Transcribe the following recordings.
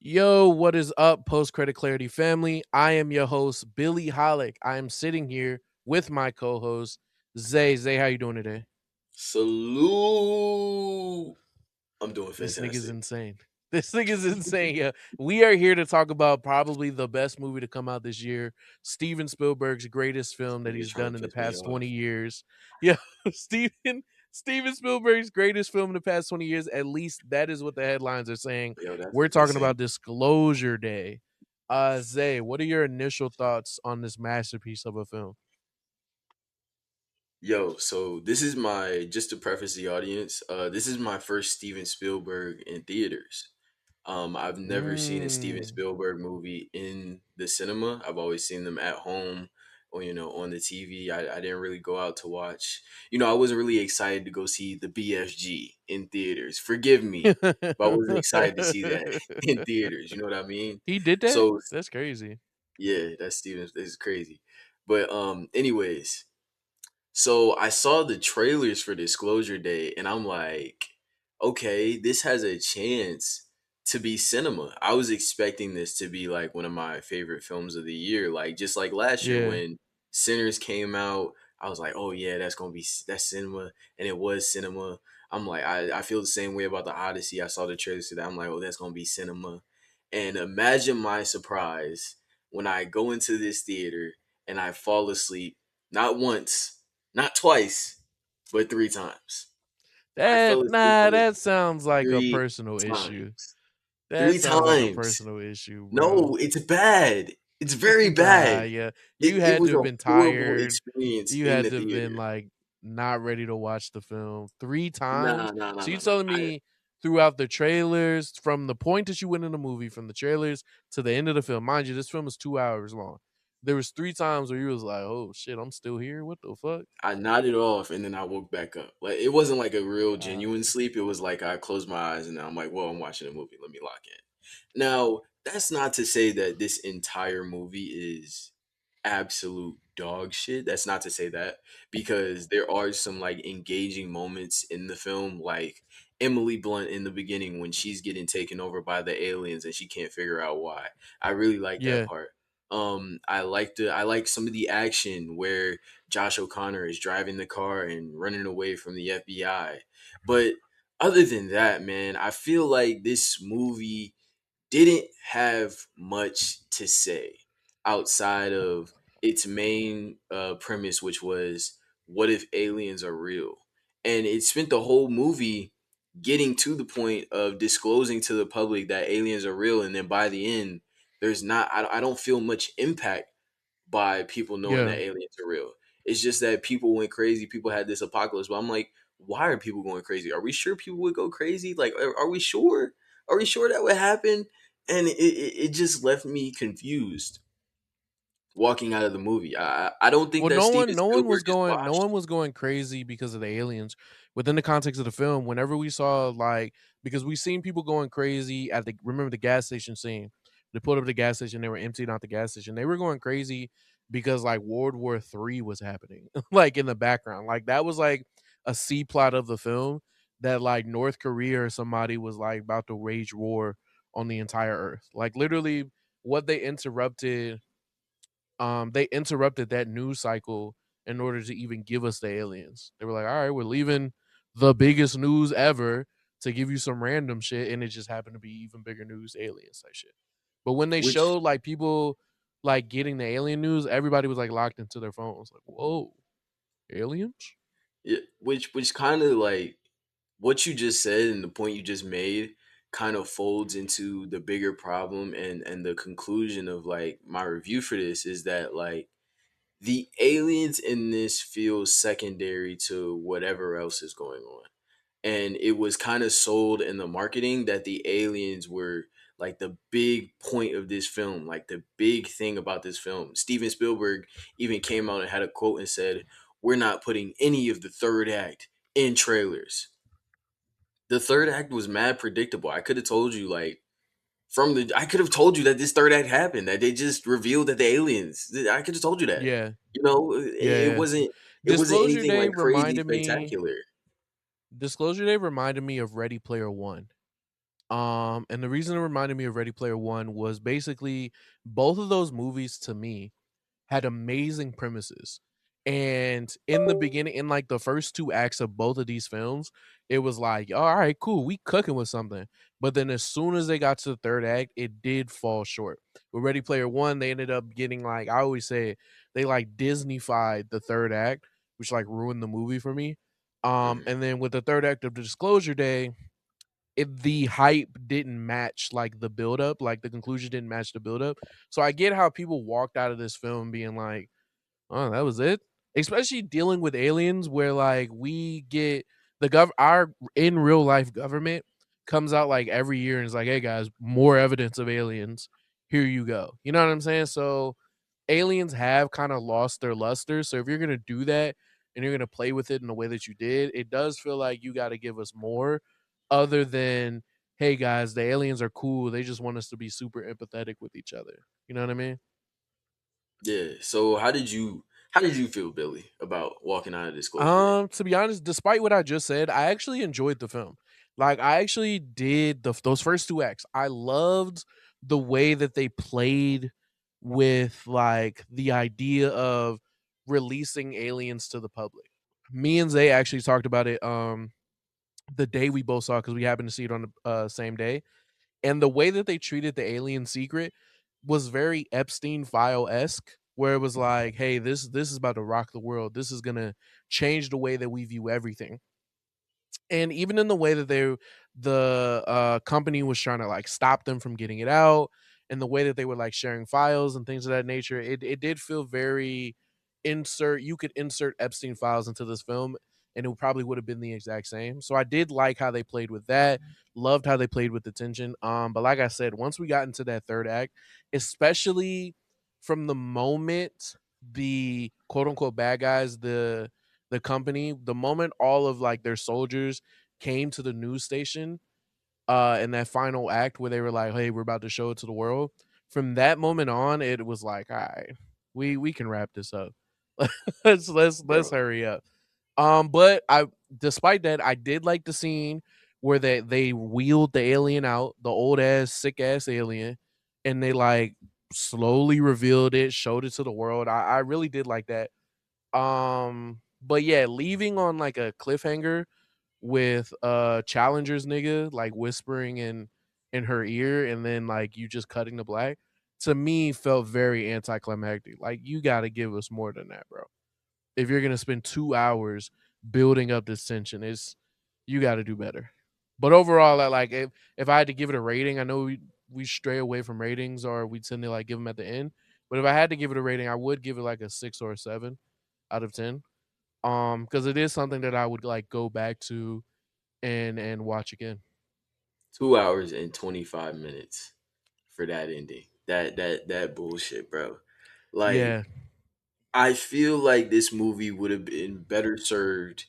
Yo, what is up, Post Credit Clarity family? I am your host, Billy Hollick. I am sitting here with my co-host, Zay. Zay, how you doing today? Salute. I'm doing This nigga's fantastic. insane. This nigga's insane. Yeah, we are here to talk about probably the best movie to come out this year, Steven Spielberg's greatest film that Niggas he's trying done to in the piss me past 20 off. years. Yeah, Steven Spielberg's greatest film in the past 20 years. At least that is what the headlines are saying. Yo, that's We're talking insane. about Disclosure Day. Zay, what are your initial thoughts on this masterpiece of a film? Yo, so this is my just to preface the audience. This is my first Steven Spielberg in theaters. I've never seen a Steven Mm. Spielberg movie in the cinema. I've always seen them at home or on the TV. I didn't really go out to watch. I wasn't really excited to go see the BFG in theaters. Forgive me, but I wasn't excited to see that in theaters. You know what I mean? He did that? So That's crazy. yeah, that's Steven. This is crazy. But anyways, so I saw the trailers for Disclosure Day, and I'm like, okay, this has a chance to be cinema. I was expecting this to be like one of my favorite films of the year, like just like last year Yeah. when Sinners came out. I was like, oh yeah, that's cinema, and it was cinema. I'm like, I feel the same way about the Odyssey. I saw the trailers to that. I'm like, oh, that's gonna be cinema. And imagine my surprise when I go into this theater and I fall asleep not once, not twice, but three times. I fell asleep on it That sounds like a three personal issue. times. That Three sounds like a times. personal issue, bro. No, it's bad. It's very Nah, bad. yeah. It, You it had was to have a been horrible tired. experience You in had the to have been theater. like not ready to watch the film three Nah, times. nah, nah, So you nah, nah. telling me throughout the trailers, from the point that you went in the movie, from the trailers to the end of the film, mind you, this film is 2 hours long. There was three times where you was like, "Oh shit, I'm still here. What the fuck?" I nodded off and then I woke back up. Like it wasn't like a real Uh, genuine sleep. It was like I closed my eyes and I'm like, well, I'm watching a movie. Let me lock in. Now, that's not to say that this entire movie is absolute dog shit. That's not to say that because there are some like engaging moments in the film, like Emily Blunt in the beginning when she's getting taken over by the aliens and she can't figure out why. I really like that yeah, part. I like some of the action where Josh O'Connor is driving the car and running away from the FBI. But other than that, man, I feel like this movie didn't have much to say outside of its main premise, which was what if aliens are real? And it spent the whole movie getting to the point of disclosing to the public that aliens are real. And then by the end, there's not, I don't feel much impact by people knowing yeah. that aliens are real. It's just that people went crazy. People had this apocalypse. But I'm like, why are people going crazy? Are we sure people would go crazy? Like, are we sure? Are we sure that would happen? And it just left me confused walking out of the movie. I don't think Well, that Steven Spielberg is no one washed. was going crazy because of the aliens. Within the context of the film, whenever we saw like because we seen people going crazy at the remember the gas station scene. They pulled up the gas station, they were emptying out the gas station. They were going crazy because like World War III was happening, like in the background. Like that was like a C plot of the film that like North Korea or somebody was like about to wage war on the entire earth. Like literally what they interrupted that news cycle in order to even give us the aliens. They were like, "All right, we're leaving the biggest news ever to give you some random shit," and it just happened to be even bigger news, aliens type shit. But when they Which showed like people like getting the alien news, everybody was like locked into their phones. Like, whoa, aliens? yeah, which kind of like what you just said and the point you just made kind of folds into the bigger problem and the conclusion of like my review for this is that like the aliens in this feel secondary to whatever else is going on. And it was kind of sold in the marketing that the aliens were like the big point of this film, like the big thing about this film. Steven Spielberg even came out and had a quote and said, "We're not putting any of the third act in trailers." The third act was mad predictable. I could have told you like I could have told you that this third act happened, that they just revealed that the aliens. I could have told you that. Yeah, It yeah. wasn't Disclosure anything Day like crazy reminded me. spectacular. Disclosure Day reminded me of Ready Player One. And the reason it reminded me of Ready Player One was basically both of those movies to me had amazing premises. And in the beginning, in like the first two acts of both of these films, it was like, all right, cool, we cooking with something. But then as soon as they got to the third act, it did fall short. With Ready Player One, they ended up getting like I always say, they like Disneyfied the third act, which like ruined the movie for me. Mhm. And then with the third act of Disclosure Day, the hype didn't match like the buildup, like the conclusion didn't match the buildup. So I get how people walked out of this film being like, "Oh, that was it." Especially dealing with aliens, where like we get our in real life government comes out like every year and is like, "Hey guys, more evidence of aliens. Here you go." You know what I'm saying? So aliens have kind of lost their luster. So if you're gonna do that and you're gonna play with it in the way that you did, it does feel like you got to give us more, other than, hey guys, the aliens are cool. They just want us to be super empathetic with each other. You know what I mean? Yeah. So how did you feel, Billy, about walking out of Disclosure Day? To be honest, despite what I just said, I actually enjoyed the film. Like I actually did those first two acts. I loved the way that they played with like the idea of releasing aliens to the public. Me and Zay actually talked about it the day we both saw because we happened to see it on the same day. And the way that they treated the alien secret was very Epstein file esque, where it was like, hey, this is about to rock the world. This is gonna change the way that we view everything. And even in the way that the company was trying to like stop them from getting it out, and the way that they were like sharing files and things of that nature, it did feel very insert you could insert Epstein files into this film and it probably would have been the exact same. So I did like how they played with that, loved how they played with the tension. But like I said, once we got into that third act, especially from the moment the quote unquote bad guys, the company, the moment all of like their soldiers came to the news station in that final act where they were like, "Hey, we're about to show it to the world." From that moment on, it was like, "All right, we can wrap this up. Let's Bro. hurry up." But I, despite that, I did like the scene where they wheeled the alien out, the old ass sick ass alien, and they like slowly revealed it, showed it to the world. I really did like that. But yeah, leaving on like a cliffhanger with Challenger's nigga like whispering in her ear and then like you just cutting the black, to me felt very anticlimactic. Like you got to give us more than that, bro. If you're going to spend 2 hours building up this tension, it's you got to do better. But overall, I like if I had to give it a rating, I know we stray away from ratings or we tend to like give them at the end. But if I had to give it a rating, I would give it like a 6 or a 7 out of 10. Because it is something that I would like go back to and watch again. 2 hours and 25 minutes for that ending. That bullshit, bro. Like Yeah, I feel like this movie would have been better served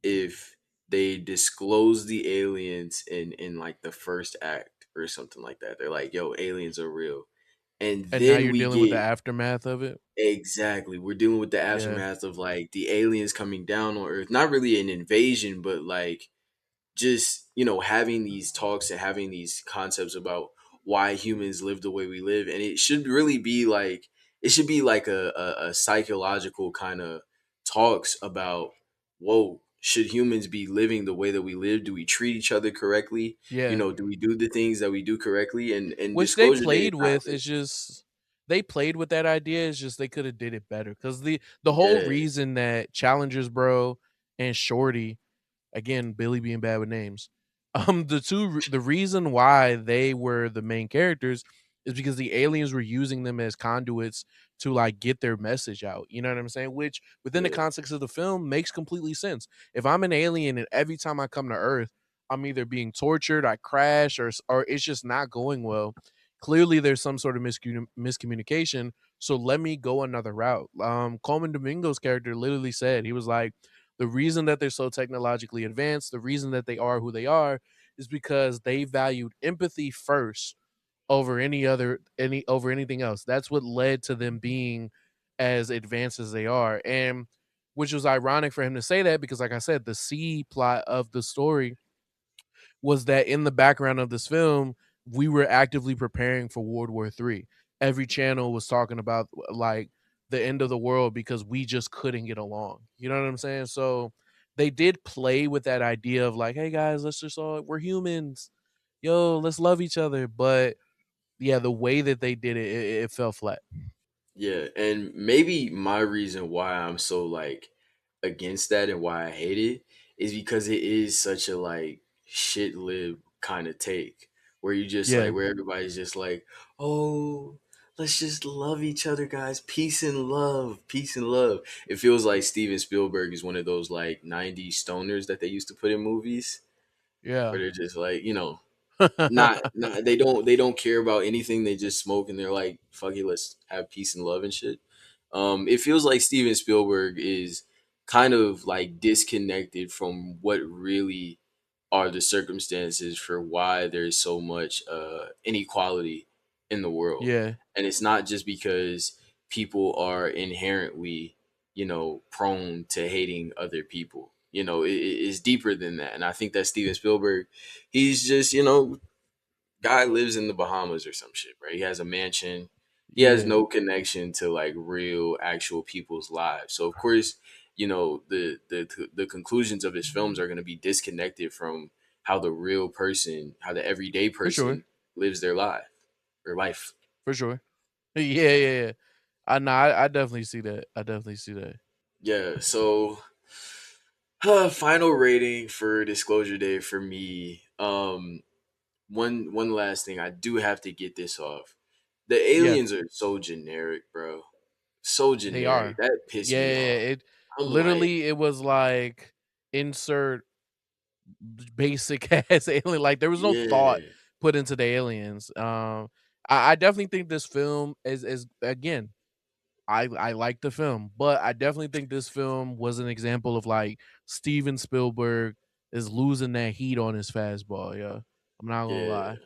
if they disclosed the aliens in like the first act or something like that. They're like, "Yo, aliens are real," and and now then you're we dealing with the get aftermath of it. exactly we're dealing with the Yeah, aftermath of like the aliens coming down on Earth. Not really an invasion, but like just having these talks and having these concepts about why humans live the way we live, and it should really be like a psychological kind of talks about, whoa, should humans be living the way that we live? Do we treat each other correctly? yeah. Do we do the things that we do correctly? And Which they Disclosure Day played kind with of, is just they played with that idea. It's just they could have did it better. Because the whole yeah, reason that Challengers Bro and Shorty, again, Billy being bad with names. The reason why they were the main characters is because the aliens were using them as conduits to like get their message out. You know what I'm saying? Which within the yeah, context of the film makes completely sense. If I'm an alien and every time I come to Earth, I'm either being tortured, I crash, or it's just not going well. Clearly, there's some sort of miscommunication. So let me go another route. Coleman Domingo's character literally said he was like, the reason that they're so technologically advanced, the reason that they are who they are, is because they valued empathy first over anything else. That's what led to them being as advanced as they are. And which was ironic for him to say that because like I said, the C plot of the story was that in the background of this film, we were actively preparing for World War III. Every channel was talking about like the end of the world because we just couldn't get along. You know what I'm saying? So they did play with that idea of like, hey guys, let's just all we're humans. Yo, let's love each other. But yeah, the way that they did it fell flat. Yeah, and maybe my reason why I'm so like against that and why I hate it is because it is such a like shit lib kind of take where you just Yeah, like where everybody's just like, "Oh, let's just love each other, guys. Peace and love. Peace and love." It feels like Steven Spielberg is one of those like 90s stoners that they used to put in movies yeah. where they're just like, not they don't care about anything. They just smoke and they're like, fuck it, let's have peace and love and shit. It feels like Steven Spielberg is kind of like disconnected from what really are the circumstances for why there's so much inequality in the world. Yeah, And it's not just because people are inherently, prone to hating other people. It's deeper than that. And I think that Steven Spielberg, he's just, guy lives in the Bahamas or some shit, right? He has a mansion. He has yeah, no connection to like real, actual people's lives. So of course, the conclusions of his films are going to be disconnected from how the real person, how the everyday for sure, person lives their life or life. for sure. Yeah, yeah, yeah. I know. I definitely see that. I definitely see that. Yeah. So, final rating for Disclosure Day for me. One last thing, I do have to get this off. The Yeah, aliens are so generic, bro. So they generic. are. That pissed Yeah, me yeah, off. yeah, it I'm like, literally it was like insert basic ass alien. Like there was no thought yeah, put into the aliens. I definitely think this film is again. I like the film, but I definitely think this film was an example of like Steven Spielberg is losing that heat on his fastball. Yo, I'm not gonna lie. yeah.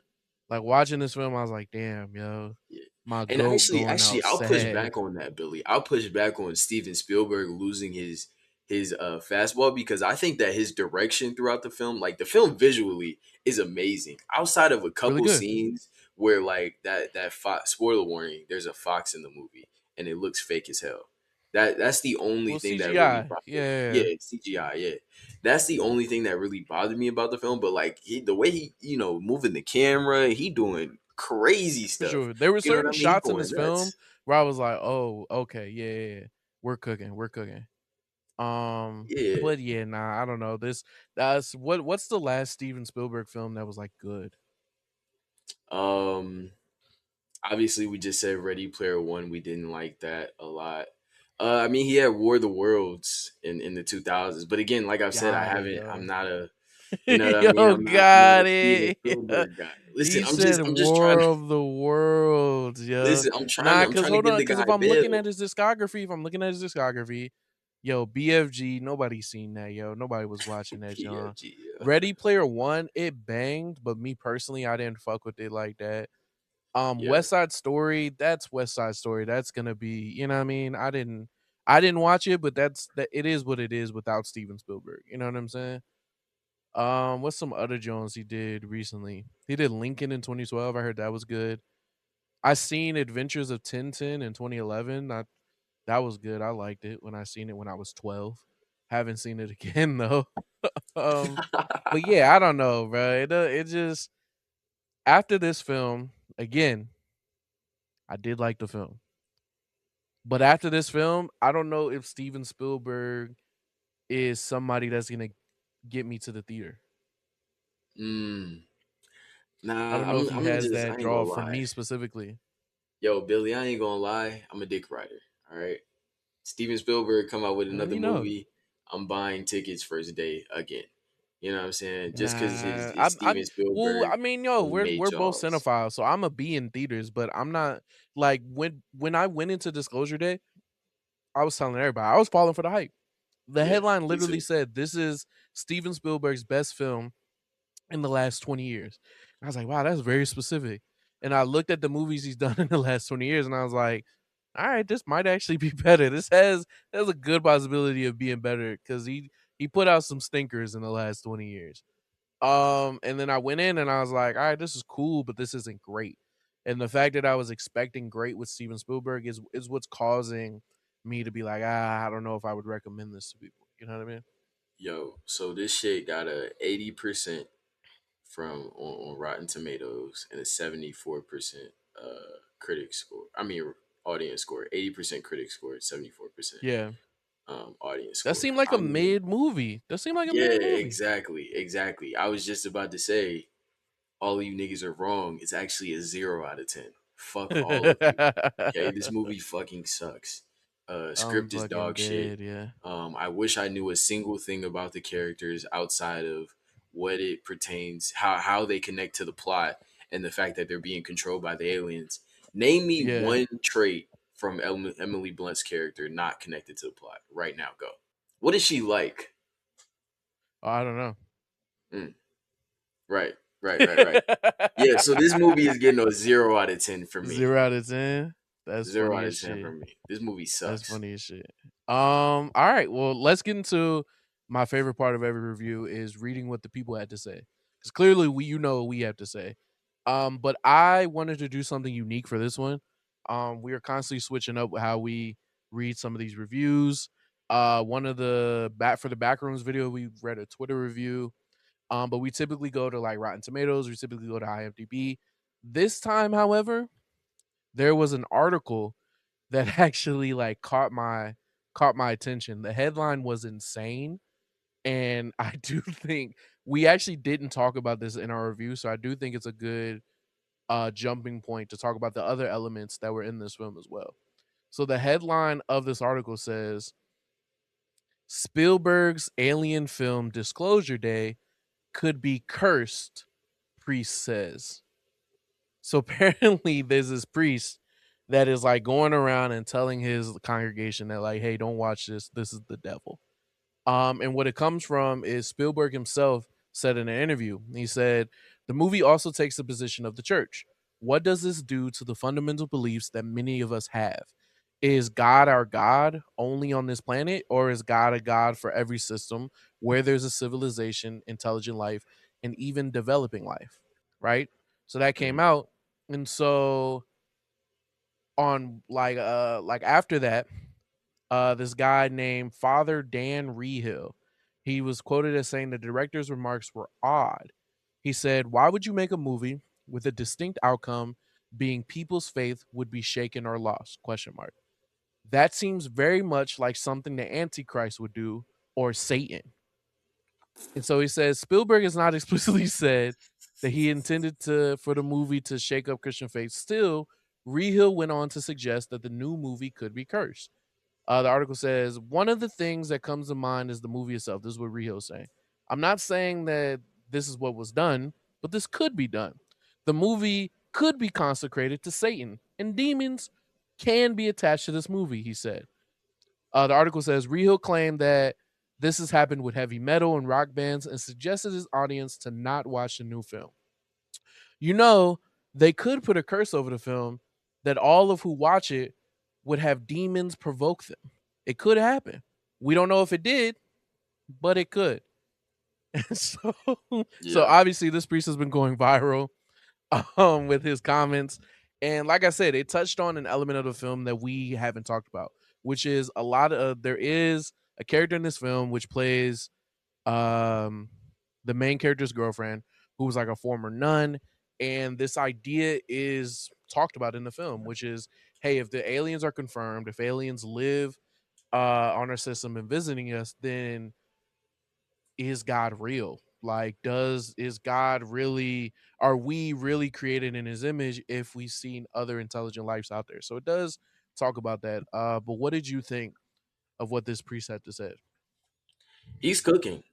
Like watching this film, I was like, damn, yo, Yeah. my And goat actually, going actually, out I'll push sad. back on that, Billy. I'll push back on Steven Spielberg losing his fastball because I think that his direction throughout the film, like the film visually, is amazing. Outside of a Really couple good. scenes where like that fox, spoiler warning, there's a fox in the movie and it looks fake as hell. That's the only Well, thing that really CGI. bothered. Yeah, Yeah, CGI. Yeah, that's the only thing that really bothered me about the film. But like the way he, moving the camera, he doing crazy for stuff. sure. There were You know what certain I mean? He shots in going this film nuts. where I was like, oh, okay, yeah, yeah, yeah. We're cooking. We're cooking. Yeah. But yeah, nah, I don't know. That's what's the last Steven Spielberg film that was like good? Um. Obviously, we just said Ready Player One. We didn't like that a lot. I mean, he had War of the Worlds in the 2000s, but again, like I've said, I Got it, haven't. I'm yo. not a. You know what I mean? Yo, I'm not got a Steven it. Yeah. Spielberg guy. Listen, He said I'm just trying War to of the Worlds, yo. listen. I'm I'm trying to hold give on, the cause guy if I'm looking bail. at his discography, yo, BFG, nobody seen that, yo. Nobody was watching that, John. PFG. Yeah. Ready Player One, it banged, but me personally, I didn't fuck with it like that. Yeah. West Side Story, that's West Side Story. That's gonna be, you know what I mean? I didn't watch it, but that it is what it is without Steven Spielberg. You know what I'm saying? What's some other Jones he did recently? He did Lincoln in 2012. I heard that was good. I seen Adventures of Tintin in 2011. That was good. I liked it when I seen it when I was 12. Haven't seen it again though. um, but yeah, I don't know, bro. It just after this film again, I did like the film. But after this film, I don't know if Steven Spielberg is somebody that's gonna get me to the theater. mm, I nah, don't know if he has I that ain't gonna draw for lie. me specifically. Yo, Billy, I ain't gonna lie. I'm a dick rider. All right. Steven Spielberg come out with Let another me know. movie, I'm buying tickets first day again. You know what I'm saying? Just because Nah, it's I Steven well, Spielberg I mean, yo, and he made we're both Jaws. cinephiles, so I'ma be in theaters, but I'm not like when I went into Disclosure Day, I was telling everybody I was falling for the hype. The Yeah, headline me literally too. said, "This is Steven Spielberg's best film in the last 20 years." I was like, wow, that's very specific. And I looked at the movies he's done in the last 20 years and I was like, all right, this might actually be better. This has a good possibility of being better because he put out some stinkers in the last 20 years. And then I went in and I was like, all right, this is cool, but this isn't great. And the fact that I was expecting great with Steven Spielberg is what's causing me to be like, I don't know if I would recommend this to people. You know what I mean? Yo, so this shit got a 80% from on Rotten Tomatoes and a 74% critic score. I mean audience score. 80% critic score, 74% Yeah. audience That score. seemed like a I mean, mid movie. That seemed like a yeah, mid movie. exactly, exactly. I was just about to say all of you niggas are wrong. It's actually a 0 out of 10. Fuck all of you. Okay, this movie fucking sucks. I'm Script is fucking dog shit. dead, yeah. I wish I knew a single thing about the characters outside of what it pertains, how they connect to the plot, and the fact that they're being controlled by the aliens. Name me Yeah. one trait from Emily Blunt's character not connected to the plot. Right now, go. What is she like? Oh, I don't know. Mm, right, right. Yeah, so this movie is getting a 0 out of 10 for me. 0 out of 10. That's 0 funny out as of 10 for shit. me. This movie That's sucks. funny as shit. All right. Well, let's get into my favorite part of every review is reading what the people had to say. Because clearly you know what we have to say. But I wanted to do something unique for this one. We are constantly switching up how we read some of these reviews. One of the back for the backrooms video, we read a Twitter review. But we typically go to like Rotten Tomatoes, we typically go to IMDb. This time, however, there was an article that actually like caught my attention. The headline was insane, and I do think we actually didn't talk about this in our review, so I do think it's a good jumping point to talk about the other elements that were in this film as well. So the headline of this article says Spielberg's alien film Disclosure Day could be cursed, priest says. So apparently there's this priest that is like going around and telling his congregation that like, hey, don't watch this. This is the devil. And what it comes from is Spielberg himself said in an interview, he said, the movie also takes the position of the church. What does this do to the fundamental beliefs that many of us have? Is God our God only on this planet, or is God a God for every system where there's a civilization, intelligent life, and even developing life? Right? So that came Mhm. out. And so on like after that, this guy named Father Dan Rehill. He was quoted as saying the director's remarks were odd. He said, "Why would you make a movie with a distinct outcome being people's faith would be shaken or lost?" Question mark. That seems very much like something the Antichrist would do or Satan. And so he says Spielberg has not explicitly said that he intended to for the movie to shake up Christian faith. Still, Rehill went on to suggest that the new movie could be cursed. The article says one of the things that comes to mind is the movie itself. This is what Rio's saying. I'm not saying that this is what was done, but this could be done. The movie could be consecrated to Satan, and demons can be attached to this movie, he said. The article says Rio claimed that this has happened with heavy metal and rock bands and suggested his audience to not watch the new film. You know, they could put a curse over the film that all of who watch it would have demons provoke them. It could happen. We don't know if it did, but it could. so, so Yeah. obviously this priest has been going viral with his comments, and like I said, it touched on an element of the film that we haven't talked about, which is a lot of there is a character in this film which plays um the main character's girlfriend who was like a former nun, and this idea is talked about in the film, which is hey, if the aliens are confirmed, if aliens live on our system and visiting us, then is God real? Like, does is God really? Are we really created in His image if we've seen other intelligent lives out there? So it does talk about that. But what did you think of what this priest had to say? He's cooking.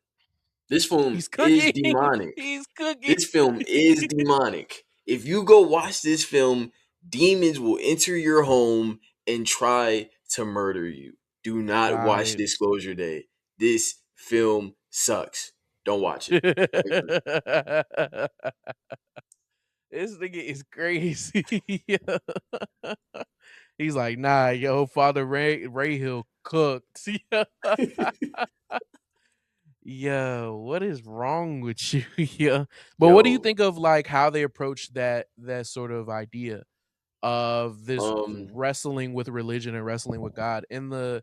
This film He's is cooking. demonic. He's cooking. This film is demonic. If you go watch this film, demons will enter your home and try to murder you. Do not Got watch it. Disclosure Day. This film sucks. Don't watch it. This nigga is crazy. He's like, nah, yo, Father Ray Hill cooked. Yo, what is wrong with you? Yeah. But what do you Yo, think of like how they approach that sort of idea of this um, wrestling with religion and wrestling with God in the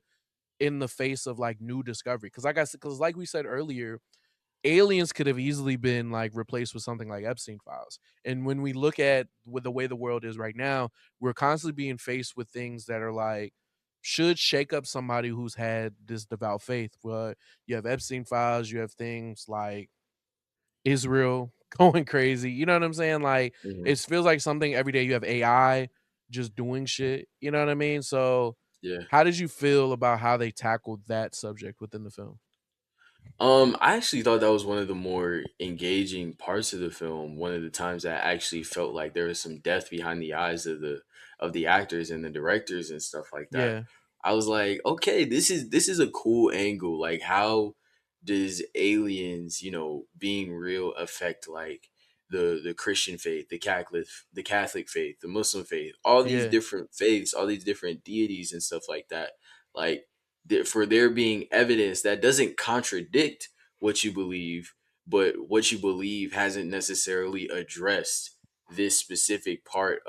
face of like new discovery? Because like we said earlier, aliens could have easily been like replaced with something like Epstein files. And when we look at with the way the world is right now, we're constantly being faced with things that are like should shake up somebody who's had this devout faith. But you have Epstein files, you have things like Israel going crazy. You know what I'm saying? Like mhm, it feels like something every day you have AI just doing shit. You know what I mean? So yeah. how did you feel about how they tackled that subject within the film? I actually thought that was one of the more engaging parts of the film. One of the times that I actually felt like there was some depth behind the eyes of the actors and the directors and stuff like that. Yeah, I was like, okay, this is a cool angle. Like, how does aliens, being real, affect like the Christian faith, the Catholic faith, the Muslim faith, all these yeah, different faiths, all these different deities and stuff like that. Like, for there being evidence that doesn't contradict what you believe, but what you believe hasn't necessarily addressed this specific part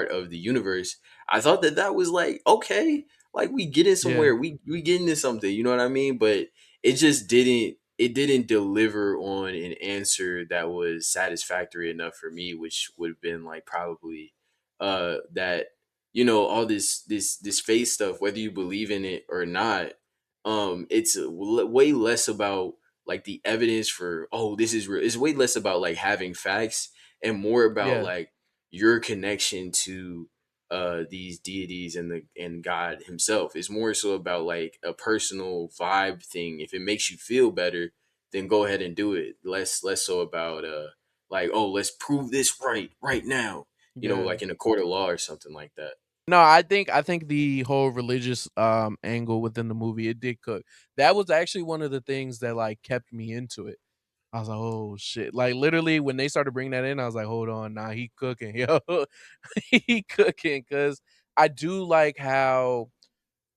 of the universe. I thought that that was like, okay, like we get in yeah, somewhere, we get into something, you know what I mean? But it didn't deliver on an answer that was satisfactory enough for me, which would have been like probably that all this faith stuff, whether you believe in it or not, it's way less about like the evidence for, oh, this is real. It's way less about like having facts and more about yeah, like your connection to these deities and God himself. It's more so about like a personal vibe thing. If it makes you feel better, then go ahead and do it. Less so about like, oh, let's prove this right now, yeah. like in a court of law or something like that. No, I think the whole religious angle within the movie it did cook. That was actually one of the things that like kept me into it. I was like, "Oh shit." Like literally when they started bringing that in, I was like, "Hold on, nah, he cooking, yo." He cooking cuz I do like how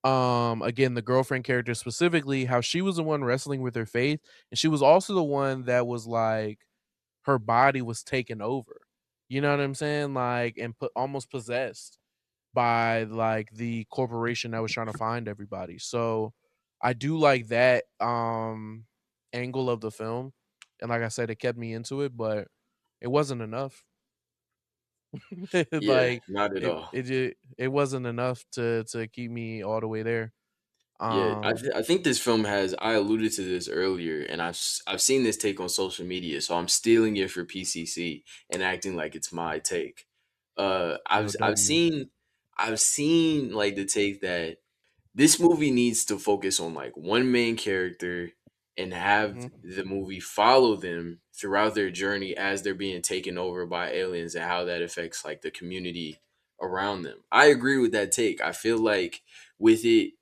again the girlfriend character specifically how she was the one wrestling with her faith and she was also the one that was like her body was taken over. You know what I'm saying? Like and put almost possessed by like the corporation that was trying to find everybody. So I do like that angle of the film. And like I said, it kept me into it, but it wasn't enough. Yeah, Like not at all. it wasn't enough to keep me all the way there. Yeah, Um I think this film has. I alluded to this earlier, and I've seen this take on social media, so I'm stealing it for PCC and acting like it's my take. yo W. I've seen like the take that this movie needs to focus on like one main character and have Mhm. the movie follow them throughout their journey as they're being taken over by aliens and how that affects like the community around them. I agree with that take. I feel like with it,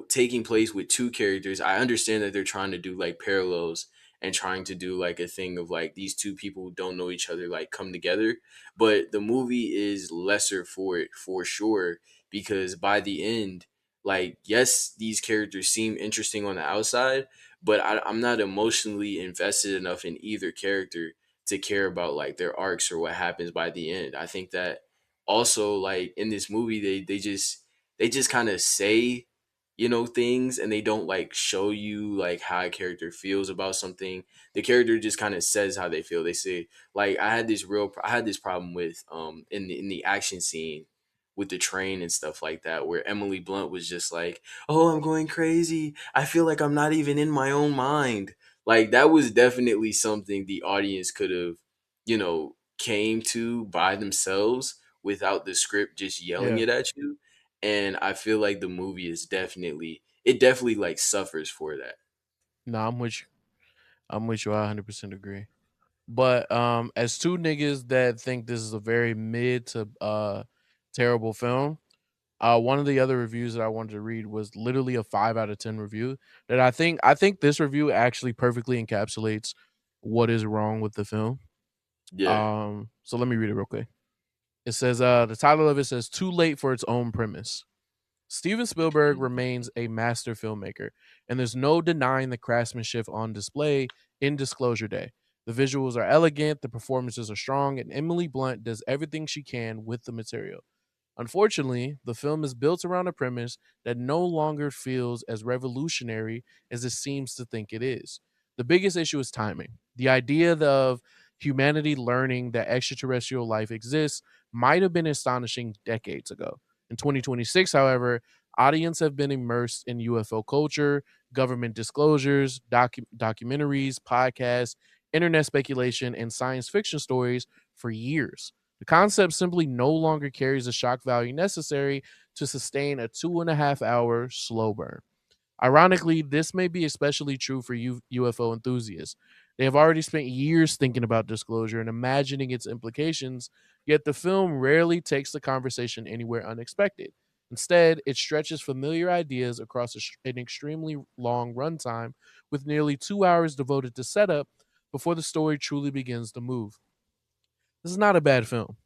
taking place with two characters, I understand that they're trying to do like parallels and trying to do like a thing of like these two people who don't know each other like come together, but the movie is lesser for it for sure because by the end, like, yes, these characters seem interesting on the outside, but I'm not emotionally invested enough in either character to care about like their arcs or what happens by the end. I think that also like in this movie they just kind of say things, and they don't like show you like how a character feels about something. The character just kind of says how they feel. They say like I had this problem with in the action scene with the train and stuff like that, where Emily Blunt was just like, "Oh, I'm going crazy. I feel like I'm not even in my own mind." Like that was definitely something the audience could have, came to by themselves without the script just yelling Yeah. it at you. And I feel like the movie it definitely like suffers for that. No, I'm with you. I'm with you. I 100% agree. But as two niggas that think this is a very mid to terrible film, one of the other reviews that I wanted to read was literally a 5 out of 10 review that I think this review actually perfectly encapsulates what is wrong with the film. Yeah. So let me read it real quick. It says the title of it says too late for its own premise. Steven Spielberg Mhm. remains a master filmmaker, and there's no denying the craftsmanship on display in Disclosure Day. The visuals are elegant, the performances are strong, and Emily Blunt does everything she can with the material. Unfortunately, the film is built around a premise that no longer feels as revolutionary as it seems to think it is. The biggest issue is timing. The idea of humanity learning that extraterrestrial life exists might have been astonishing decades ago. In 2026, however, audiences have been immersed in UFO culture, government disclosures, documentaries, podcasts, internet speculation, and science fiction stories for years. The concept simply no longer carries the shock value necessary to sustain a 2.5 hour slow burn. Ironically, this may be especially true for UFO enthusiasts. They have already spent years thinking about disclosure and imagining its implications, yet the film rarely takes the conversation anywhere unexpected. Instead, it stretches familiar ideas across an extremely long runtime, with nearly 2 hours devoted to setup before the story truly begins to move. This is not a bad film.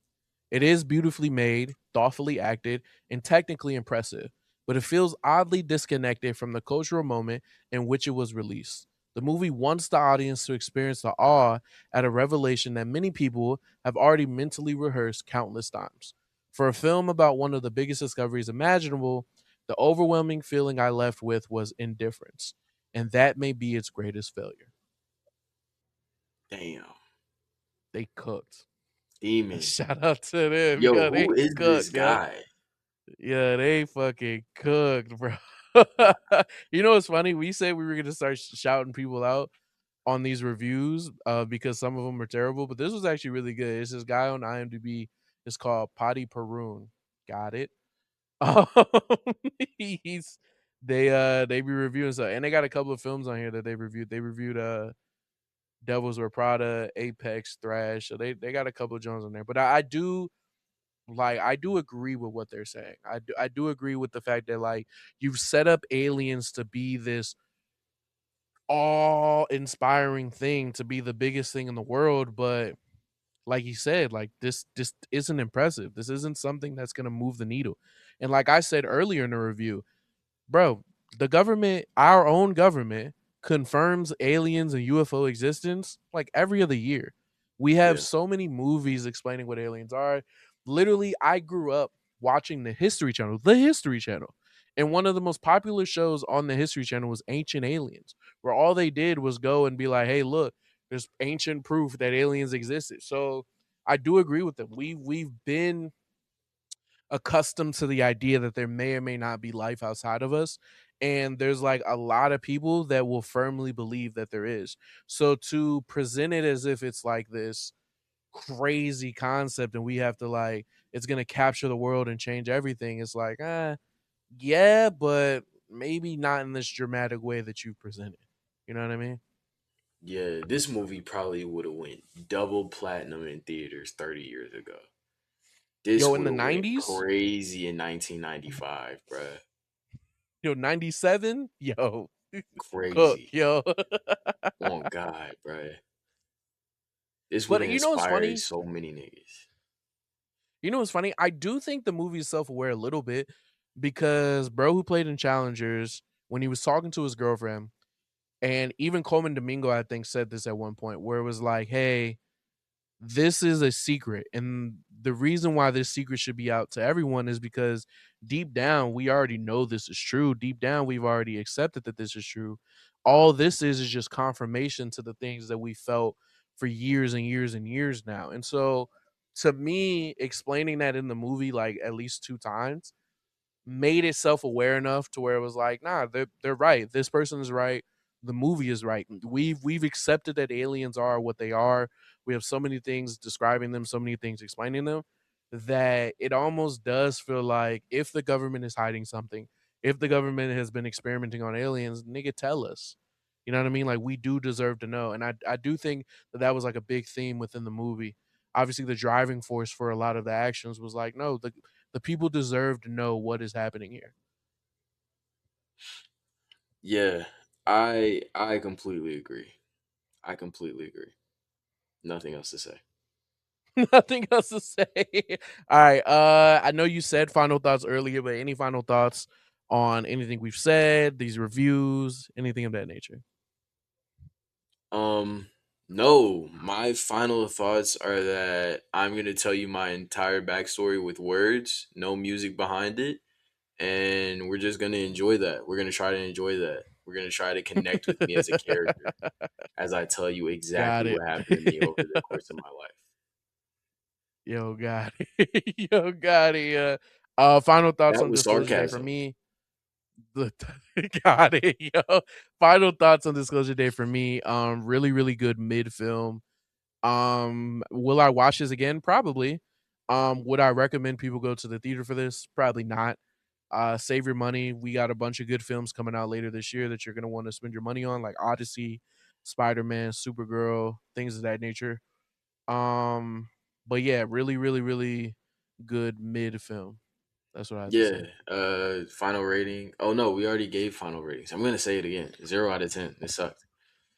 It is beautifully made, thoughtfully acted, and technically impressive, but it feels oddly disconnected from the cultural moment in which it was released. The movie wants the audience to experience the awe at a revelation that many people have already mentally rehearsed countless times. For a film about one of the biggest discoveries imaginable, the overwhelming feeling I left with was indifference, and that may be its greatest failure. Damn. They cooked. Demon. Shout out to them. Yo, Yeah, who they is this cooked, yeah. guy? Yeah, they fucking cooked, bro. You know what's funny? We said we were gonna start shouting people out on these reviews, because some of them are terrible, but this was actually really good. It's this guy on IMDb. It's called Potty Perun. Got it. Um, he's they be reviewing stuff, and they got a couple of films on here that they reviewed. They reviewed Devils Wear Prada, Apex, Thrash. So they got a couple of Jones on there. But I do agree with what they're saying. I do agree with the fact that like you've set up aliens to be this awe-inspiring thing, to be the biggest thing in the world, but like you said, like this isn't impressive. This isn't something that's gonna move the needle. And like I said earlier in the review, bro, the government, our own government, confirms aliens and UFO existence like every other year. We have Yeah. so many movies explaining what aliens are. Literally, I grew up watching the History Channel. And one of the most popular shows on the History Channel was Ancient Aliens, where all they did was go and be like, hey, look, there's ancient proof that aliens existed. So I do agree with them. We've been accustomed to the idea that there may or may not be life outside of us. And there's like a lot of people that will firmly believe that there is. So to present it as if it's like this crazy concept and we have to like, it's going to capture the world and change everything, it's like, yeah, but maybe not in this dramatic way that you presented. You know what I mean? Yeah, this movie probably would have went double platinum in theaters 30 years ago. This Yo, in would the have went 90s, crazy in 1995, bruh. yo, 97, yo, cook, Crazy. yo. Oh God, bruh. This would But have you know what's inspired funny? so many niggas. You know what's funny? I do think the movie is self aware a little bit because bro who played in Challengers, when he was talking to his girlfriend, and even Coleman Domingo, I think, said this at one point where it was like, hey, this is a secret. And the reason why this secret should be out to everyone is because deep down, we already know this is true. Deep down, we've already accepted that this is true. All this is just confirmation to the things that we felt for years and years and years now. And so, to me, explaining that in the movie, like at least two times, made it self-aware enough to where it was like, nah, they're right. This person is right. The movie is right. We've accepted that aliens are what they are. We have so many things describing them, so many things explaining them, that it almost does feel like if the government is hiding something, if the government has been experimenting on aliens, nigga, tell us. You know what I mean? Like we do deserve to know, and I do think that that was like a big theme within the movie. Obviously, the driving force for a lot of the actions was like, no, the people deserve to know what is happening here. Yeah, I completely agree. I completely agree. Nothing else to say. Nothing else to say. All right. I know you said final thoughts earlier, but any final thoughts on anything we've said, these reviews, anything of that nature? Um, no, my final thoughts are that I'm gonna tell you my entire backstory with words, no music behind it, and we're just gonna enjoy that. We're gonna try to enjoy that. We're gonna try to connect with me as a character as I tell you Got exactly it. what happened to me over the course of my life. Yo, got it. Yo, got it. Yeah. Final thoughts That on was Disclosure Day for sarcasm. me. The got it, yo. Final thoughts on Disclosure Day for me. Really, really good mid film. Will I watch this again? Probably. Would I recommend people go to the theater for this? Probably not. Save your money. We got a bunch of good films coming out later this year that you're gonna want to spend your money on, like Odyssey, Spider-Man, Supergirl, things of that nature. Um, but yeah, really, really, really good mid film. That's what I have to Yeah. say. Final rating. Oh no, we already gave final ratings. I'm gonna say it again. 0 out of 10. It sucked.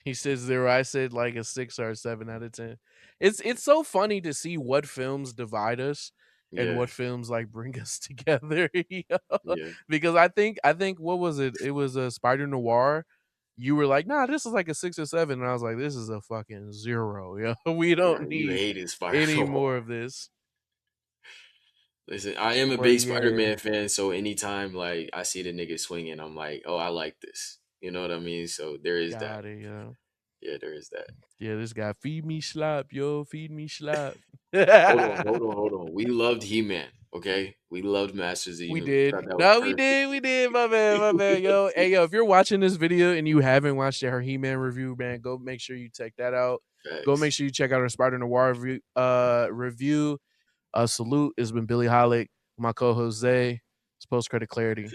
He said 0. I said like a 6 or a 7 out of 10. It's so funny to see what films divide us and Yeah. what films like bring us together. Yo. Yeah. Because I think what was it? It was a Spider Noir. You were like, nah, this is like a 6 or 7, and I was like, this is a fucking 0. Yo, we don't Right. You need hated Spider any Noir. more of this. Listen, I am a But big Spider yeah, Man fan, so anytime like I see the nigga swinging, I'm like, oh, I like this. You know what I mean? So there is that. got it. Yeah, Yeah, there is that. yeah. This guy feed me slop, yo, feed me slop. Hold on, hold on, hold on. We loved He Man, okay? We loved Masters of the We Universe. did. Thought that was No, we perfect. did. We did. My bad. My bad. Yo, hey, yo, if you're watching this video and you haven't watched our He-Man review, man, go make sure you check that out. Go make Facts. sure you check out our Spider Noir review. Salute. It's been Billy Holick, my co-host Zay. It's post credit clarity.